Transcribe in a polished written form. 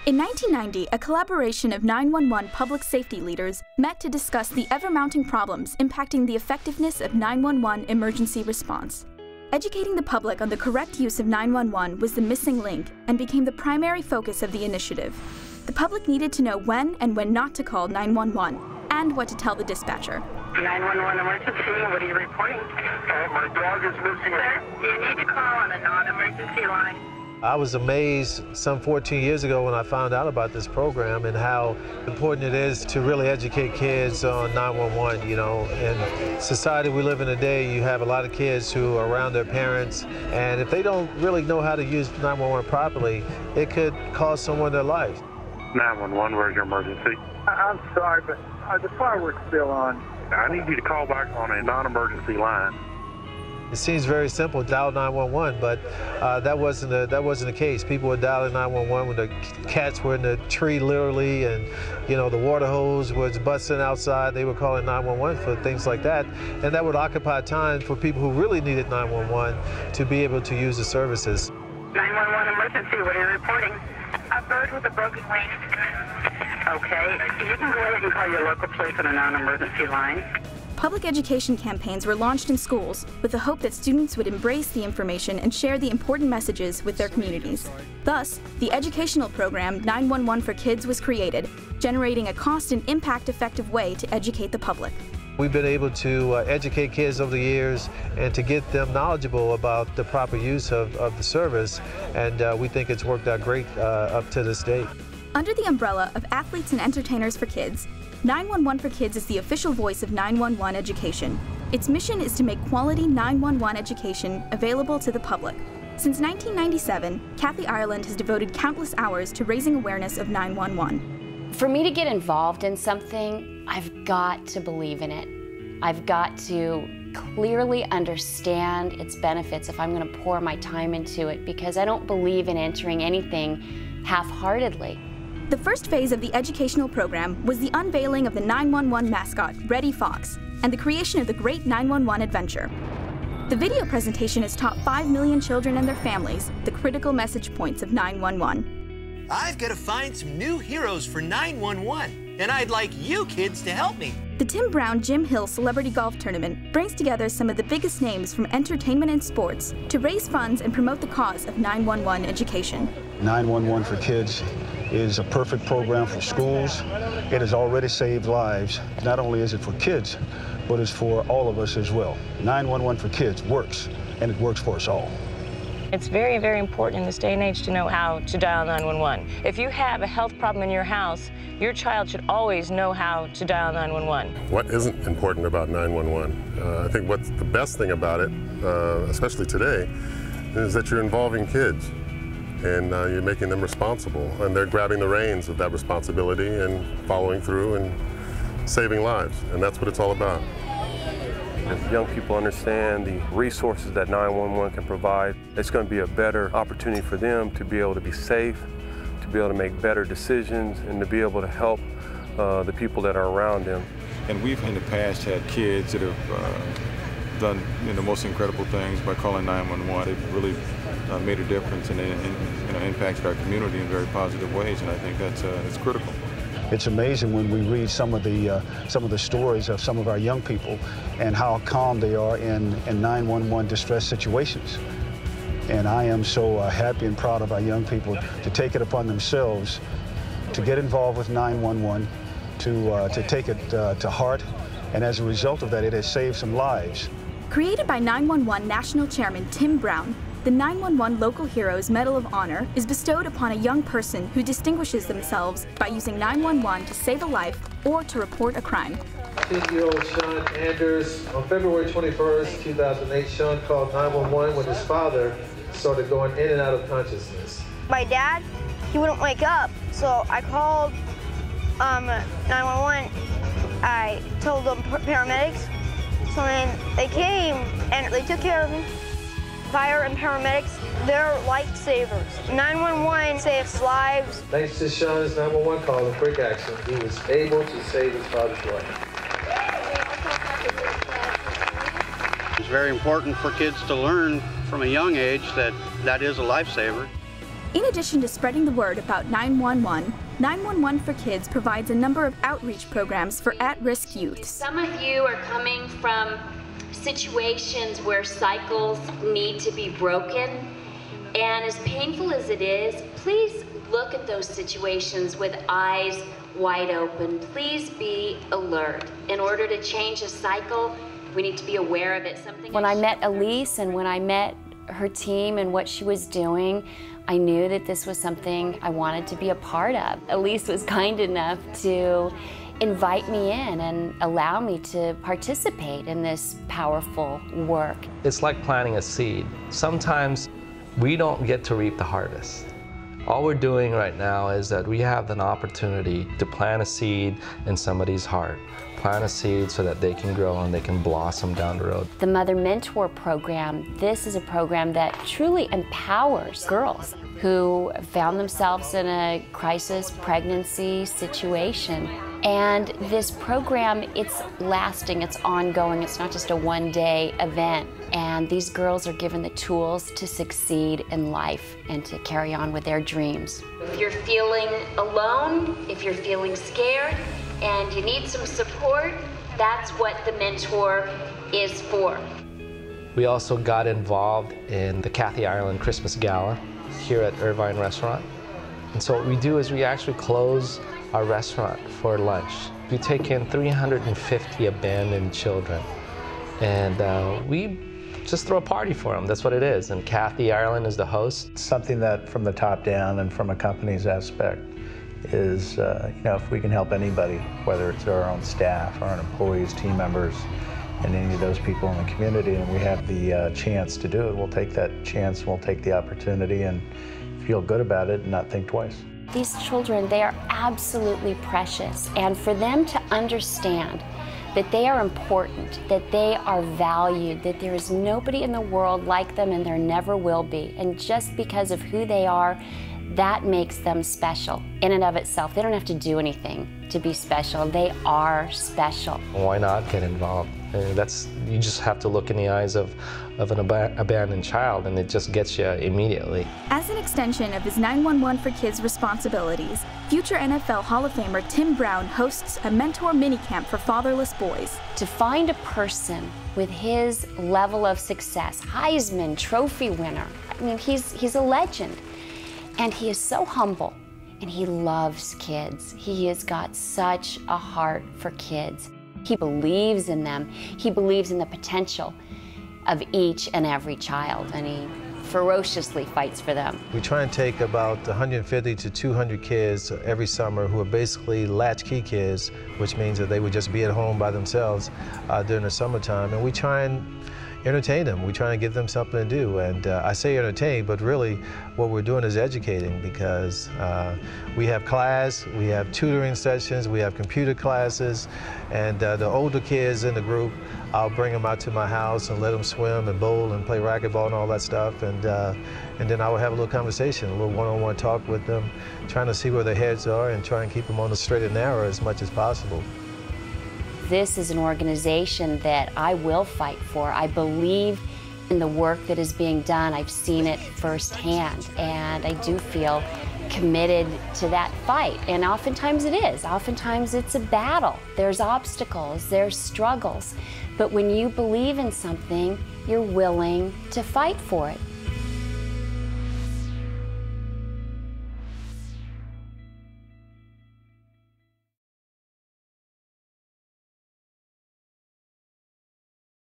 In 1990, a collaboration of 911 public safety leaders met to discuss the ever-mounting problems impacting the effectiveness of 911 emergency response. Educating the public on the correct use of 911 was the missing link and became the primary focus of the initiative. The public needed to know when and when not to call 911 and what to tell the dispatcher. 911 emergency, what are you reporting? My dog is missing. Sir, you need to call on a non-emergency line. I was amazed some 14 years ago when I found out about this program and how important it is to really educate kids on 911. You know, in society we live in today, you have a lot of kids who are around their parents, and if they don't really know how to use 911 properly, it could cost someone their life. 911, where's your emergency? I'm sorry, but the fireworks still on. I need you to call back on a non-emergency line. It seems very simple, dial 911, but that wasn't the case. People were dialing 911 when the cats were in the tree, literally, and you know the water hose was busting outside. They were calling 911 for things like that, and that would occupy time for people who really needed 911 to be able to use the services. 911 emergency, what are you reporting? A bird with a broken wing. Okay, you can go ahead and call your local police on a non-emergency line. Public education campaigns were launched in schools with the hope that students would embrace the information and share the important messages with their communities. Thus, the educational program 911 for Kids was created, generating a cost and impact-effective way to educate the public. We've been able to educate kids over the years and to get them knowledgeable about the proper use of the service, and we think it's worked out great up to this date. Under the umbrella of Athletes and Entertainers for Kids, 911 for Kids is the official voice of 911 education. Its mission is to make quality 911 education available to the public. Since 1997, Kathy Ireland has devoted countless hours to raising awareness of 911. For me to get involved in something, I've got to believe in it. I've got to clearly understand its benefits if I'm going to pour my time into it, because I don't believe in entering anything half-heartedly. The first phase of the educational program was the unveiling of the 911 mascot, Reddy Fox, and the creation of the Great 911 Adventure. The video presentation has taught 5 million children and their families the critical message points of 911. I've got to find some new heroes for 911, and I'd like you kids to help me. The Tim Brown Jim Hill Celebrity Golf Tournament brings together some of the biggest names from entertainment and sports to raise funds and promote the cause of 911 education. 911 for Kids is a perfect program for schools. It has already saved lives. Not only is it for kids, but it's for all of us as well. 911 for Kids works, and it works for us all. It's very, very important in this day and age to know how to dial 911. If you have a health problem in your house, your child should always know how to dial 911. What isn't important about 911? I think what's the best thing about it, especially today, is that you're involving kids. And you're making them responsible, and they're grabbing the reins of that responsibility and following through and saving lives, and that's what it's all about. If young people understand the resources that 911 can provide, it's going to be a better opportunity for them to be able to be safe, to be able to make better decisions, and to be able to help the people that are around them. And we've in the past had kids that have done the most incredible things by calling 911. They've really made a difference and impacted our community in very positive ways, and I think that's critical. It's amazing when we read some of the stories of some of our young people and how calm they are in 911 distress situations. And I am so happy and proud of our young people to take it upon themselves to get involved with 911, to take it to heart, and as a result of that, it has saved some lives. Created by 911 National Chairman Tim Brown, the 911 Local Heroes Medal of Honor is bestowed upon a young person who distinguishes themselves by using 911 to save a life or to report a crime. 15-year-old Sean Anders, on February 21st, 2008, Sean called 911 when his father started going in and out of consciousness. My dad, he wouldn't wake up, so I called 911. I told them paramedics, so then they came and they took care of him. Fire and paramedics, they're lifesavers. 911 saves lives. Thanks to Sean's 911 call and quick action, he was able to save his father's life. It's very important for kids to learn from a young age that that is a lifesaver. In addition to spreading the word about 911, 911 for Kids provides a number of outreach programs for at-risk youth. Some of you are coming from situations where cycles need to be broken, and as painful as it is, please look at those situations with eyes wide open. Please be alert. In order to change a cycle, we need to be aware of it. When I met Elise and when I met her team and what she was doing, I knew that this was something I wanted to be a part of. Elise was kind enough to invite me in and allow me to participate in this powerful work. It's like planting a seed. Sometimes we don't get to reap the harvest. All we're doing right now is that we have an opportunity to plant a seed in somebody's heart. Plant a seed so that they can grow and they can blossom down the road. The Mother Mentor Program, this is a program that truly empowers girls who found themselves in a crisis pregnancy situation. And this program, it's lasting, it's ongoing, it's not just a one-day event. And these girls are given the tools to succeed in life and to carry on with their dreams. If you're feeling alone, if you're feeling scared, and you need some support, that's what the Mentor is for. We also got involved in the Cayman Islands Christmas Gala here at Irvine Restaurant. And so what we do is we actually close our restaurant for lunch. We take in 350 abandoned children, and we just throw a party for them. That's what it is, and Cayman Islands is the host. Something that from the top down and from a company's aspect is, if we can help anybody, whether it's our own staff, our own employees, team members, and any of those people in the community, and we have the chance to do it, we'll take that chance, we'll take the opportunity and feel good about it and not think twice. These children, they are absolutely precious, and for them to understand that they are important, that they are valued, that there is nobody in the world like them and there never will be, and just because of who they are, that makes them special in and of itself. They don't have to do anything to be special. They are special. Why not get involved? You just have to look in the eyes of an abandoned child, and it just gets you immediately. As an extension of his 911 for Kids responsibilities, future NFL Hall of Famer Tim Brown hosts a mentor minicamp for fatherless boys. To find a person with his level of success, Heisman Trophy winner, I mean, he's a legend. And he is so humble, and he loves kids. He has got such a heart for kids. He believes in them. He believes in the potential of each and every child, and he ferociously fights for them. We try and take about 150 to 200 kids every summer who are basically latchkey kids, which means that they would just be at home by themselves during the summertime, and we try and entertain them. We try and give them something to do, and I say entertain, but really what we're doing is educating, because we have class, we have tutoring sessions, we have computer classes, and the older kids in the group, I'll bring them out to my house and let them swim and bowl and play racquetball and all that stuff, and then I will have a little conversation, a little one-on-one talk with them, trying to see where their heads are and try and keep them on the straight and narrow as much as possible. This is an organization that I will fight for. I believe in the work that is being done. I've seen it firsthand, and I do feel committed to that fight. And oftentimes it is. Oftentimes it's a battle. There's obstacles, there's struggles. But when you believe in something, you're willing to fight for it.